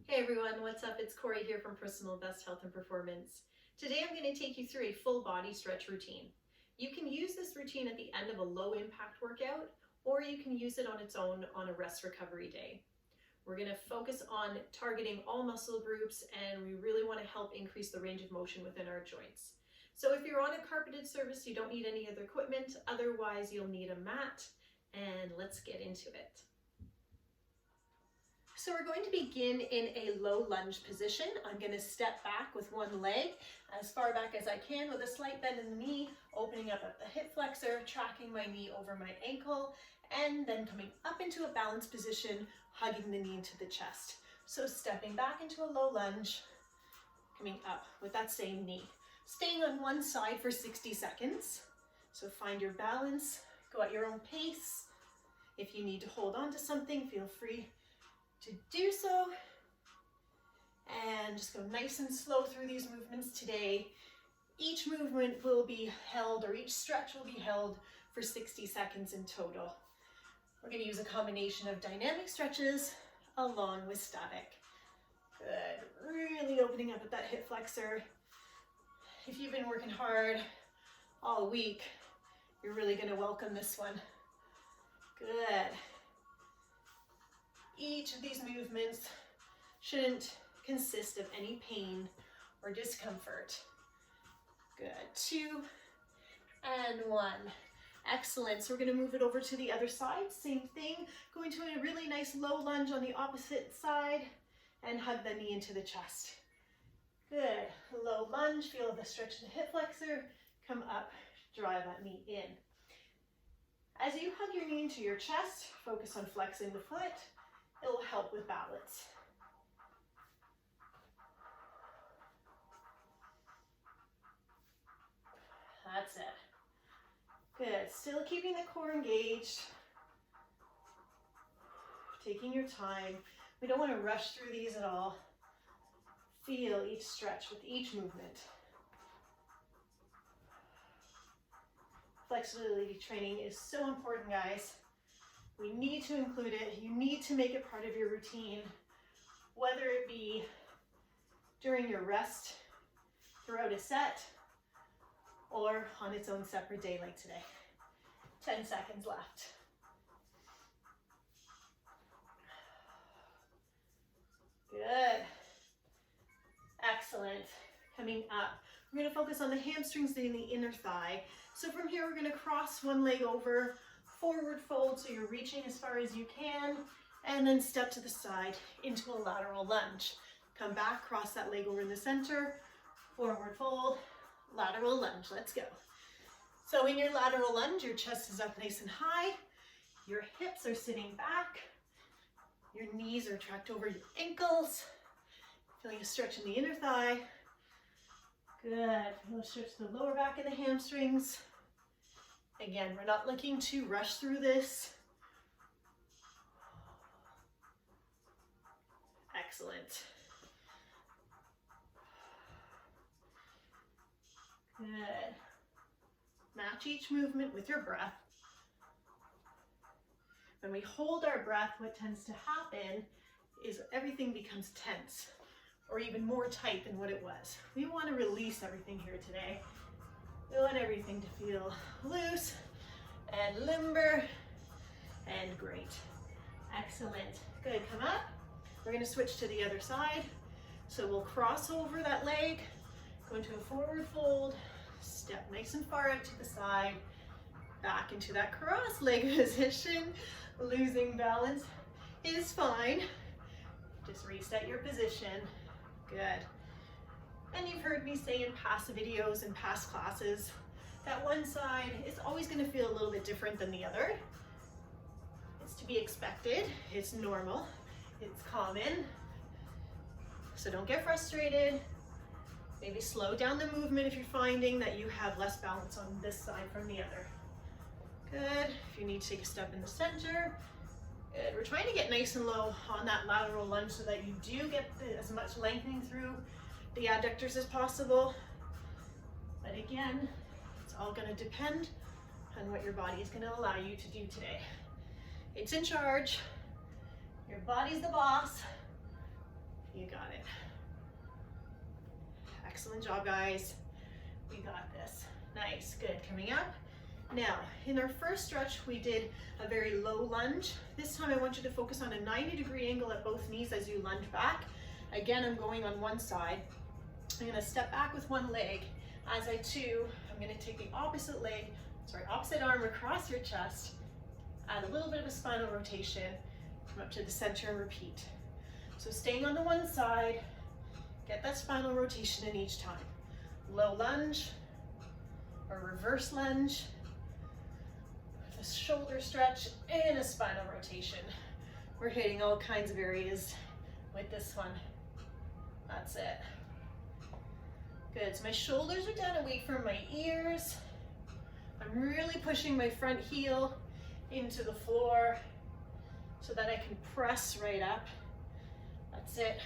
Hey everyone, what's up? It's Cory here from Personal Best Health and Performance. Today I'm going to take you through a full body stretch routine. You can use this routine at the end of a low impact workout, or you can use it on its own on a rest recovery day. We're going to focus on targeting all muscle groups, and we really want to help increase the range of motion within our joints. So if you're on a carpeted surface, you don't need any other equipment. Otherwise, you'll need a mat, and let's get into it. So we're going to begin in a low lunge position. I'm going to step back with one leg as far back as I can with a slight bend in the knee, opening up at the hip flexor, tracking my knee over my ankle, and then coming up into a balanced position, hugging the knee into the chest. So stepping back into a low lunge, coming up with that same knee. Staying on one side for 60 seconds. So find your balance, go at your own pace. If you need to hold on to something, feel free to do so, and just go nice and slow through these movements today. Each movement will be held, or each stretch will be held for 60 seconds in total. We're going to use a combination of dynamic stretches along with static. Good, really opening up at that hip flexor. If you've been working hard all week, you're really going to welcome this one. Good. Each of these movements shouldn't consist of any pain or discomfort. Good, 2 and 1. Excellent, so we're gonna move it over to the other side, same thing. Going to a really nice low lunge on the opposite side and hug the knee into the chest. Good, low lunge, feel the stretch in the hip flexor, come up, drive that knee in. As you hug your knee into your chest, focus on flexing the foot. It will help with balance. That's it. Good. Still keeping the core engaged. Taking your time. We don't want to rush through these at all. Feel each stretch with each movement. Flexibility training is so important, guys. We need to include it. You need to make it part of your routine, whether it be during your rest throughout a set or on its own separate day like today. 10 seconds left. Good. Excellent. Coming up, we're going to focus on the hamstrings and the inner thigh. So from here, we're going to cross one leg over, forward fold, so you're reaching as far as you can, and then step to the side into a lateral lunge. Come back, cross that leg over in the center, forward fold, lateral lunge. Let's go. So in your lateral lunge, your chest is up nice and high, your hips are sitting back, your knees are tracked over your ankles, feeling a stretch in the inner thigh. Good. Feel a stretch to the lower back and the hamstrings. Again, we're not looking to rush through this. Excellent. Good. Match each movement with your breath. When we hold our breath, what tends to happen is everything becomes tense, or even more tight than what it was. We want to release everything here today. We want everything to feel loose and limber and great. Excellent. Good, come up. We're going to switch to the other side. So we'll cross over that leg, go into a forward fold, step nice and far out to the side, back into that cross leg position. Losing balance is fine. Just reset your position. Good. And you've heard me say in past videos and past classes that one side is always going to feel a little bit different than the other. It's to be expected, it's normal, it's common. So don't get frustrated. Maybe slow down the movement if you're finding that you have less balance on this side from the other. Good. If you need to take a step in the center. Good. We're trying to get nice and low on that lateral lunge so that you do get as much lengthening through the adductors as possible. But again, it's all going to depend on what your body is going to allow you to do today. It's in charge. Your body's the boss. You Excellent job, guys. We got this. Nice, good. Coming up. Now, in our first stretch, we did a very low lunge. This time I want you to focus on a 90-degree angle at both knees as you lunge back. Again, I'm going on one side. I'm gonna step back with one leg. As I do, I'm gonna take the opposite arm across your chest, add a little bit of a spinal rotation, come up to the center and repeat. So staying on the one side, get that spinal rotation in each time. Low lunge or reverse lunge, with a shoulder stretch and a spinal rotation. We're hitting all kinds of areas with this one. That's it. Good, so my shoulders are down away from my ears. I'm really pushing my front heel into the floor so that I can press right up. That's it.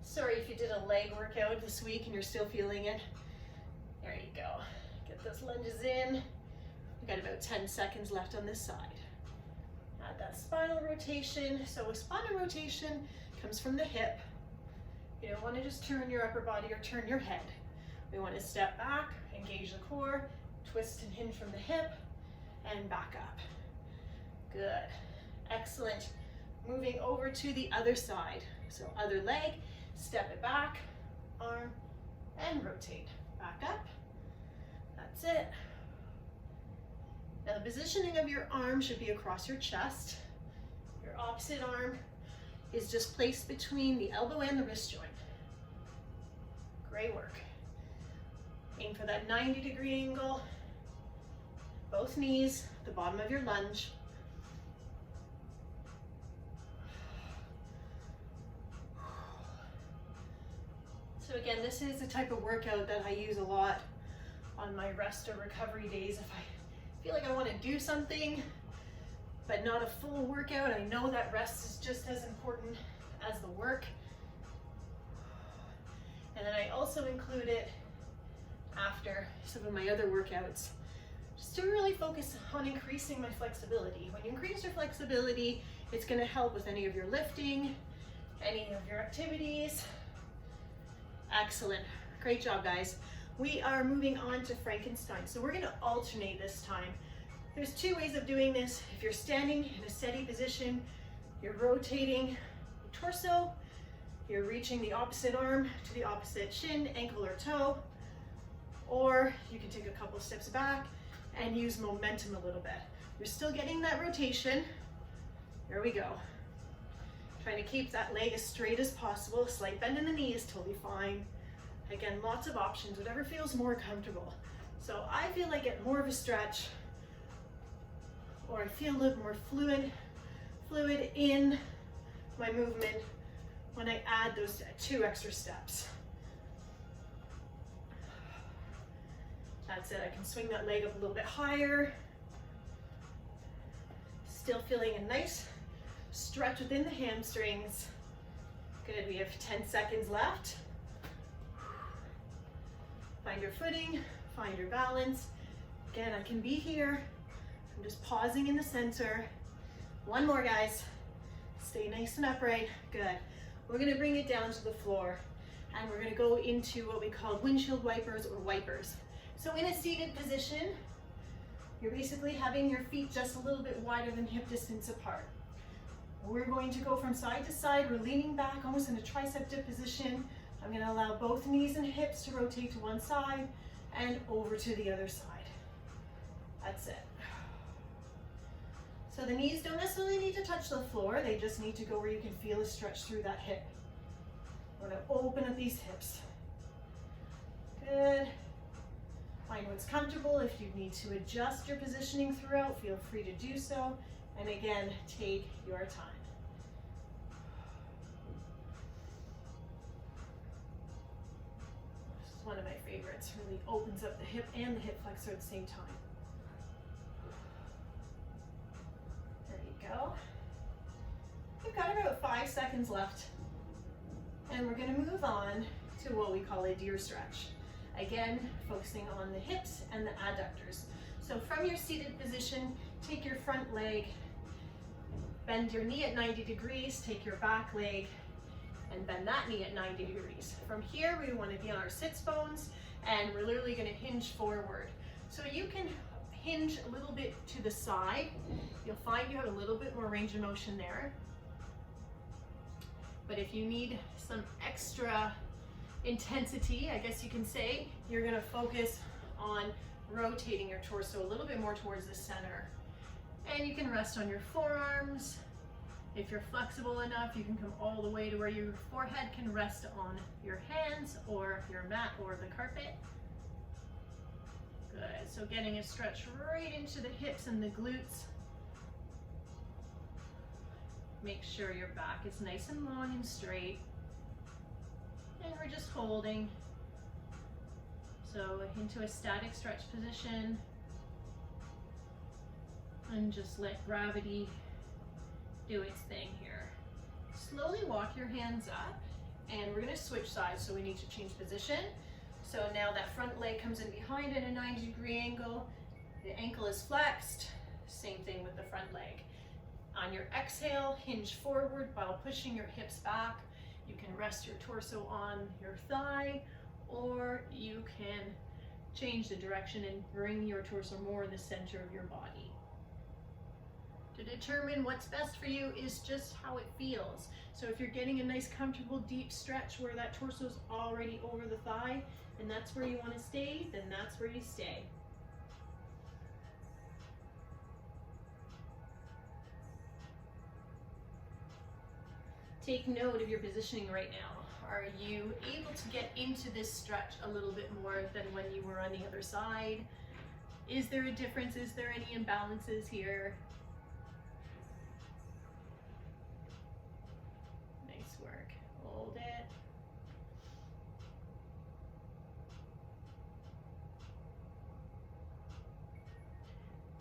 Sorry if you did a leg workout this week and you're still feeling it. There you go. Get those lunges in. We've got about 10 seconds left on this side. Add that spinal rotation. So a spinal rotation comes from the hip. You don't want to just turn your upper body or turn your head. We want to step back, engage the core, twist and hinge from the hip, and back up. Good. Excellent. Moving over to the other side. So other leg, step it back, arm, and rotate. Back up. That's it. Now the positioning of your arm should be across your chest. Your opposite arm is just placed between the elbow and the wrist joint. Great work. Aim for that 90-degree angle. Both knees, the bottom of your lunge. So again, this is the type of workout that I use a lot on my rest or recovery days. If I feel like I want to do something, but not a full workout, I know that rest is just as important as the work. And then I also include it after some of my other workouts, just to really focus on increasing my flexibility. When you increase your flexibility, it's going to help with any of your lifting, any of your activities. Excellent. Great job, guys. We are moving on to Frankenstein. So we're going to alternate this time. There's two ways of doing this. If you're standing in a steady position, you're rotating your torso, you're reaching the opposite arm to the opposite shin, ankle, or toe, or you can take a couple steps back and use momentum a little bit. You're still getting that rotation. Here we go. Trying to keep that leg as straight as possible. Slight bend in the knee is totally fine. Again, lots of options, whatever feels more comfortable. So I feel like I get more of a stretch, or I feel a little more fluid in my movement when I add those 2 extra steps. That's it. I can swing that leg up a little bit higher. Still feeling a nice stretch within the hamstrings. Good. We have 10 seconds left. Find your footing, find your balance. Again, I can be here. I'm just pausing in the center. One more, guys. Stay nice and upright. Good. We're going to bring it down to the floor, and we're going to go into what we call windshield wipers or wipers. So in a seated position, you're basically having your feet just a little bit wider than hip distance apart. We're going to go from side to side. We're leaning back almost in a tricep dip position. I'm going to allow both knees and hips to rotate to one side and over to the other side. That's it. So the knees don't necessarily need to touch the floor. They just need to go where you can feel a stretch through that hip. We're going to open up these hips. Good. Find what's comfortable. If you need to adjust your positioning throughout, feel free to do so. And again, take your time. This is one of my favorites. Really opens up the hip and the hip flexor at the same time. There you go. We've got about 5 seconds left. And we're going to move on to what we call a deer stretch. Again, focusing on the hips and the adductors. So from your seated position, take your front leg, bend your knee at 90 degrees, take your back leg and and bend that knee at 90 degrees. From here, we want to be on our sits bones, and we're literally going to hinge forward. So you can hinge a little bit to the side. You'll find you have a little bit more range of motion there. But if you need some extra intensity, I guess you can say, you're going to focus on rotating your torso a little bit more towards the center. And you can rest on your forearms. If you're flexible enough, you can come all the way to where your forehead can rest on your hands or your mat or the carpet. Good, so getting a stretch right into the hips and the glutes. Make sure your back is nice and long and straight. And we're just holding. So into a static stretch position. And just let gravity do its thing here. Slowly walk your hands up, and we're going to switch sides, so we need to change position. So now that front leg comes in behind at a 90-degree angle. The ankle is flexed. Same thing with the front leg. On your exhale, hinge forward while pushing your hips back. You can rest your torso on your thigh, or you can change the direction and bring your torso more in the center of your body. To determine what's best for you is just how it feels. So if you're getting a nice, comfortable, deep stretch where that torso is already over the thigh, and that's where you want to stay, then that's where you stay. Take note of your positioning right now. Are you able to get into this stretch a little bit more than when you were on the other side? Is there a difference? Is there any imbalances here? Nice work. Hold it.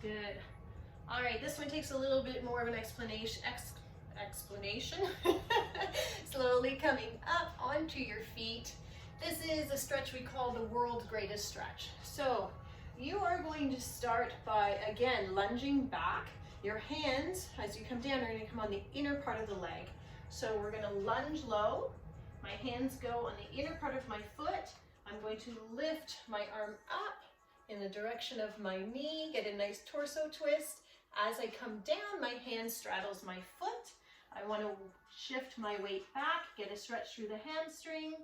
Good. All right, this one takes a little bit more of an explanation. Slowly coming up onto your feet. This is a stretch we call the world's greatest stretch. So you are going to start by, again, lunging back. Your hands, as you come down, are going to come on the inner part of the leg. So we're going to lunge low. My hands go on the inner part of my foot. I'm going to lift my arm up in the direction of my knee, get a nice torso twist. As I come down, my hand straddles my foot. I want to shift my weight back, get a stretch through the hamstring,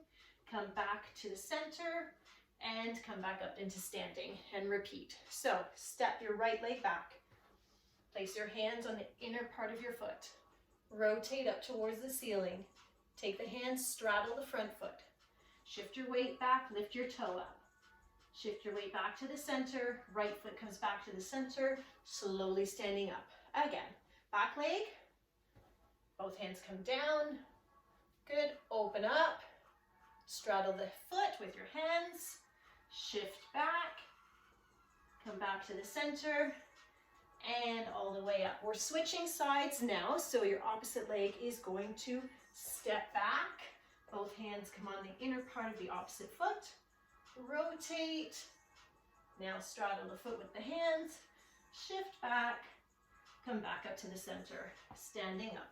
come back to the center, and come back up into standing, and repeat. So step your right leg back. Place your hands on the inner part of your foot. Rotate up towards the ceiling. Take the hands, straddle the front foot. Shift your weight back, lift your toe up. Shift your weight back to the center, right foot comes back to the center, slowly standing up. Again, back leg, both hands come down. Good, open up, straddle the foot with your hands, shift back, come back to the center, and all the way up. We're switching sides now, so your opposite leg is going to step back. Both hands come on the inner part of the opposite foot. Rotate. Now straddle the foot with the hands. Shift back. Come back up to the center. Standing up.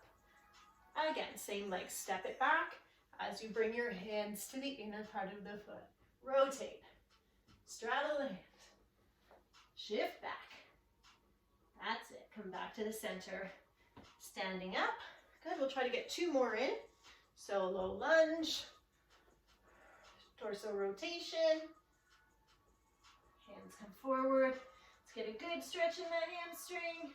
Again, same leg. Step it back as you bring your hands to the inner part of the foot. Rotate. Straddle the hands. Shift back. That's it. Come back to the center. Standing up. Good. We'll try to get two more in. So low lunge. Torso rotation. Hands come forward. Let's get a good stretch in that hamstring.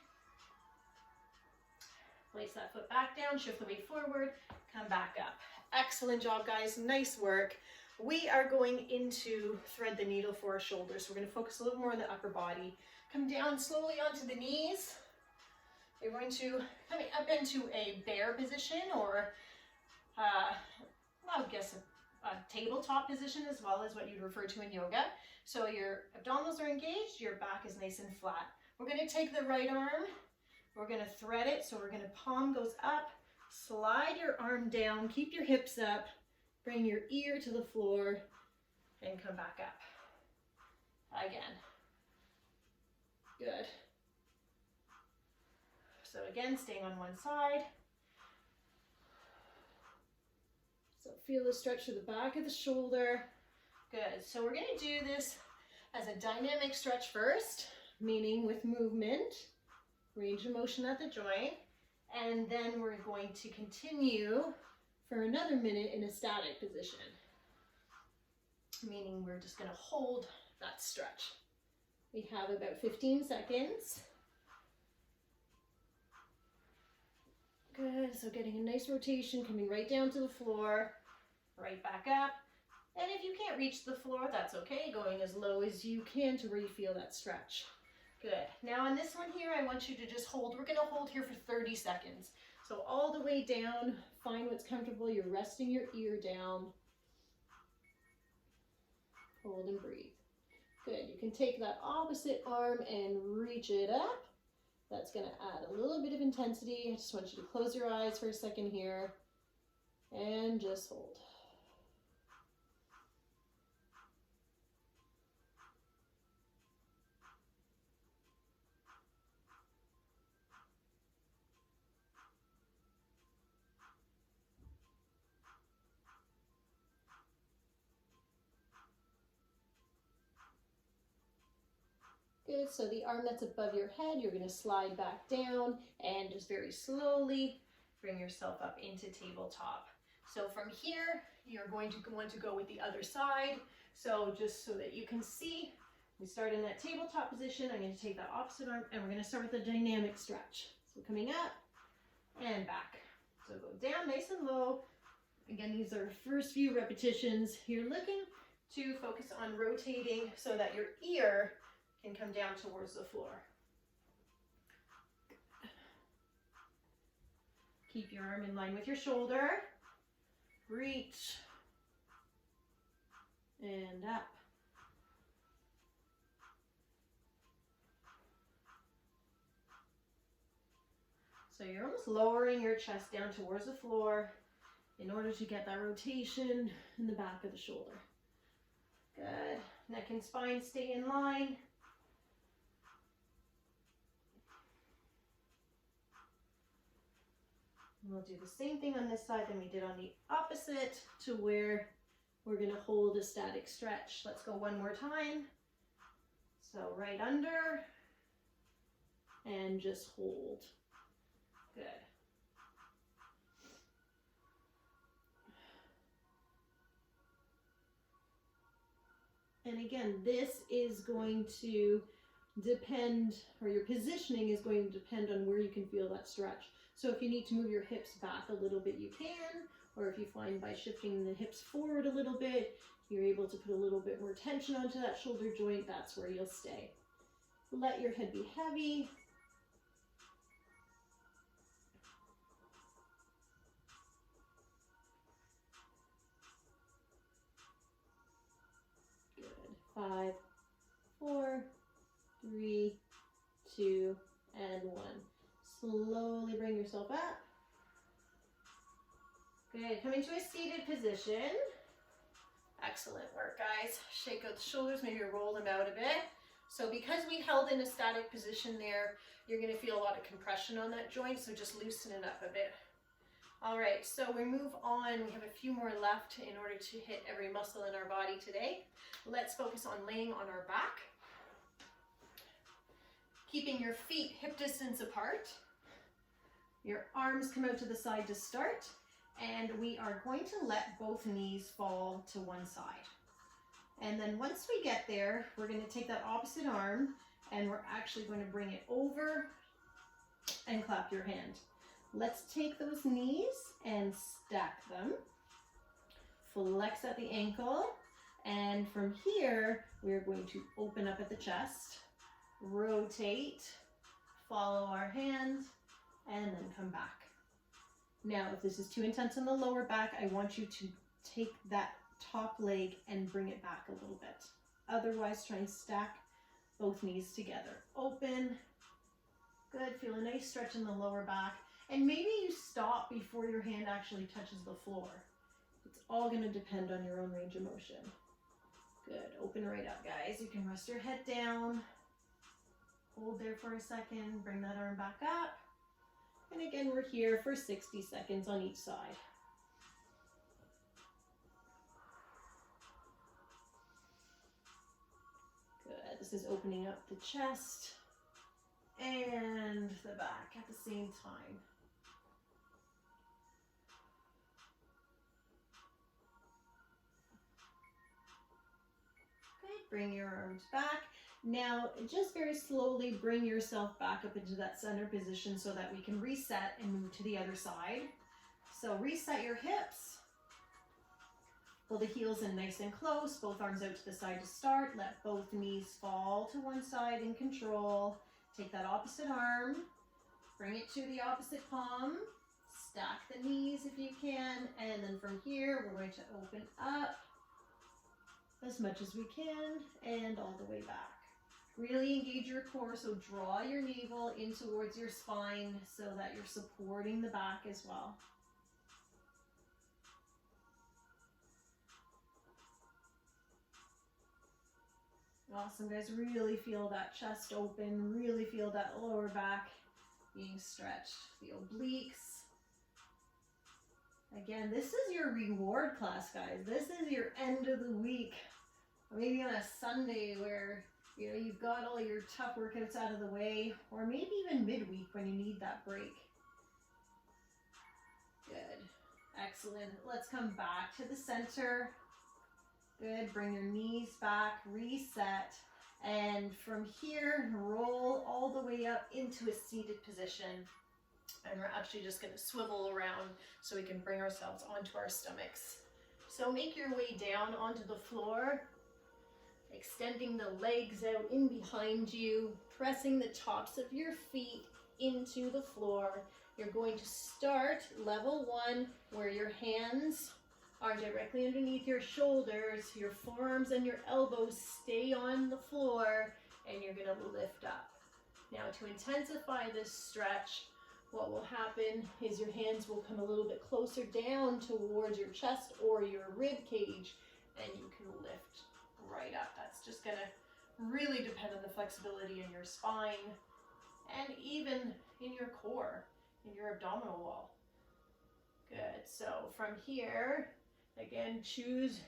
Place that foot back down, shift the weight forward, come back up. Excellent job, guys. Nice work. We are going into thread the needle for our shoulders. We're going to focus a little more on the upper body. Come down slowly onto the knees. You're going to come up into a bear position, or I guess a tabletop position, as well as what you'd refer to in yoga. So your abdominals are engaged, your back is nice and flat. We're going to take the right arm, we're going to thread it, so we're going to palm goes up, slide your arm down, keep your hips up, bring your ear to the floor, and come back up. Again. Good. So again, staying on one side. Feel the stretch to the back of the shoulder. Good. So we're going to do this as a dynamic stretch first, meaning with movement, range of motion at the joint, and then we're going to continue for another minute in a static position, meaning we're just going to hold that stretch. We have about 15 seconds. Good, so getting a nice rotation, coming right down to the floor, right back up. And if you can't reach the floor, that's okay, going as low as you can to really feel that stretch. Good. Now on this one here, I want you to just hold. We're going to hold here for 30 seconds. So all the way down, find what's comfortable. You're resting your ear down. Hold and breathe. Good. You can take that opposite arm and reach it up. That's going to add a little bit of intensity. I just want you to close your eyes for a second here and just hold. Good, so the arm that's above your head, you're going to slide back down and just very slowly bring yourself up into tabletop. So from here, you're going to want to go with the other side. So just so that you can see, we start in that tabletop position. I'm going to take that opposite arm and we're going to start with a dynamic stretch. So coming up and back. So go down nice and low. Again, these are first few repetitions. You're looking to focus on rotating so that your ear can come down towards the floor. Keep your arm in line with your shoulder. Reach and up. So you're almost lowering your chest down towards the floor in order to get that rotation in the back of the shoulder. Good. Neck and spine stay in line. And we'll do the same thing on this side than we did on the opposite, to where we're going to hold a static stretch. Let's go one more time. So right under and just hold. Good. And again, this is going to depend, or your positioning is going to depend on where you can feel that stretch. So if you need to move your hips back a little bit, you can, or if you find by shifting the hips forward a little bit, you're able to put a little bit more tension onto that shoulder joint, that's where you'll stay. Let your head be heavy. Good. 5, 4, 3, 2, and 1. Slowly bring yourself up. Good. Come into a seated position. Excellent work, guys. Shake out the shoulders, maybe roll them out a bit. So because we held in a static position there, you're going to feel a lot of compression on that joint, so just loosen it up a bit. All right, so we move on. We have a few more left in order to hit every muscle in our body today. Let's focus on laying on our back. Keeping your feet hip distance apart. Your arms come out to the side to start, and we are going to let both knees fall to one side. And then once we get there, we're going to take that opposite arm and we're actually going to bring it over and clap your hand. Let's take those knees and stack them. Flex at the ankle, and from here, we're going to open up at the chest, rotate, follow our hands, and then come back. Now, if this is too intense in the lower back, I want you to take that top leg and bring it back a little bit. Otherwise, try and stack both knees together. Open. Good. Feel a nice stretch in the lower back. And maybe you stop before your hand actually touches the floor. It's all going to depend on your own range of motion. Good. Open right up, guys. You can rest your head down. Hold there for a second. Bring that arm back up. And again, we're here for 60 seconds on each side. This is opening up the chest and the back at the same time. Okay, bring your arms back. Now, just very slowly bring yourself back up into that center position so that we can reset and move to the other side. So reset your hips. Pull the heels in nice and close, both arms out to the side to start. Let both knees fall to one side in control. Take that opposite arm, bring it to the opposite palm. Stack the knees if you can, and then from here, we're going to open up as much as we can and all the way back. Really engage your core, so draw your navel in towards your spine so that you're supporting the back as well. Awesome, guys. Really feel that chest open, really feel that lower back being stretched. The obliques. Again, this is your reward class, guys. This is your end of the week. Maybe on a Sunday where you've got all your tough workouts out of the way, or maybe even midweek when you need that break. Good. Excellent. Let's come back to the center. Good. Bring your knees back, reset, and from here, roll all the way up into a seated position. And we're actually just going to swivel around so we can bring ourselves onto our stomachs. So make your way down onto the floor, extending the legs out in behind you, pressing the tops of your feet into the floor. You're going to start level 1, where your hands are directly underneath your shoulders, your forearms and your elbows stay on the floor, and you're going to lift up. Now, to intensify this stretch, what will happen is your hands will come a little bit closer down towards your chest or your rib cage, and you can lift right up. That's just going to really depend on the flexibility in your spine and even in your core, in your abdominal wall. Good. So from here, again, choose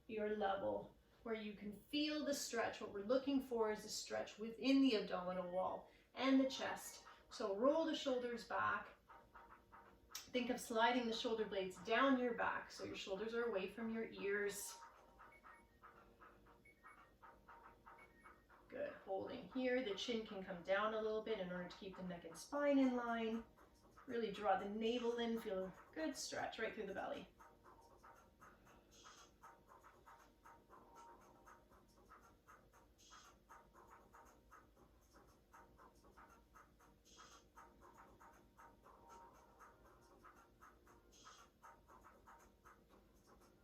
your level where you can feel the stretch. What we're looking for is a stretch within the abdominal wall and the chest. So roll the shoulders back. Think of sliding the shoulder blades down your back so your shoulders are away from your ears. Good. Holding here. The chin can come down a little bit in order to keep the neck and spine in line. Really draw the navel in. Feel a good stretch right through the belly.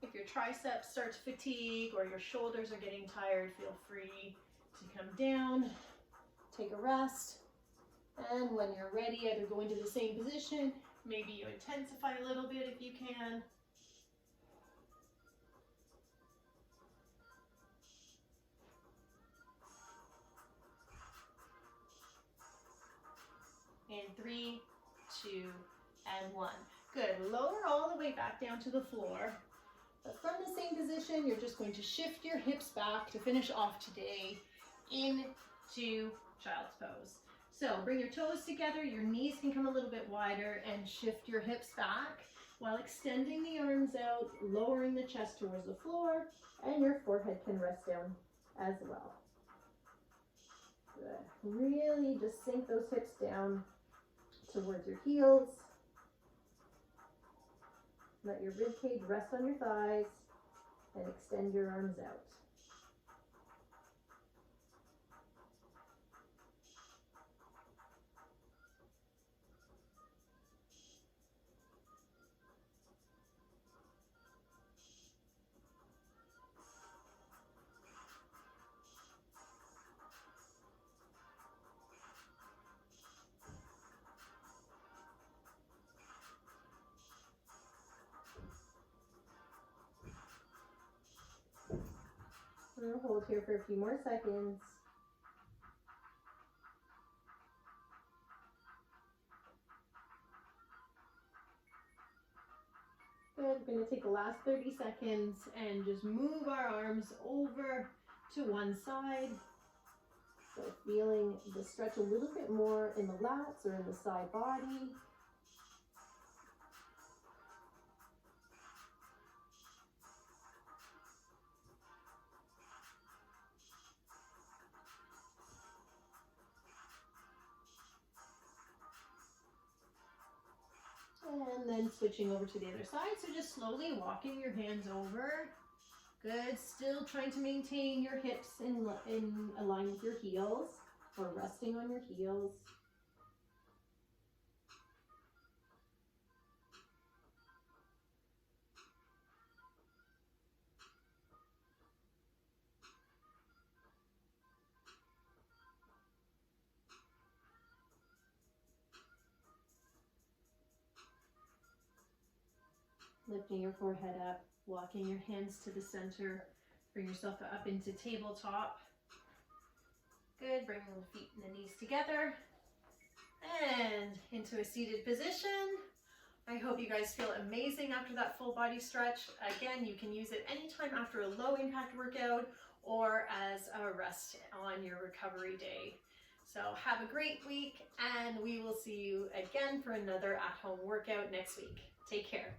If your triceps start to fatigue or your shoulders are getting tired, feel free to come down, take a rest, and when you're ready, either go into the same position, maybe you intensify a little bit if you can. In 3, 2, and 1. Good. Lower all the way back down to the floor. But from the same position, you're just going to shift your hips back to finish off today into child's pose. So bring your toes together, your knees can come a little bit wider, and shift your hips back while extending the arms out, lowering the chest towards the floor, and your forehead can rest down as well. Good. Really just sink those hips down towards your heels. Let your rib cage rest on your thighs and extend your arms out. We'll hold here for a few more seconds. Good. We're going to take the last 30 seconds and just move our arms over to one side. So feeling the stretch a little bit more in the lats or in the side body. And then switching over to the other side. So just slowly walking your hands over. Good. Still trying to maintain your hips in line with your heels or resting on your heels. Lifting your forehead up, walking your hands to the center. Bring yourself up into tabletop. Good. Bring the feet and the knees together. And into a seated position. I hope you guys feel amazing after that full body stretch. Again, you can use it anytime after a low impact workout or as a rest on your recovery day. So have a great week, and we will see you again for another at-home workout next week. Take care.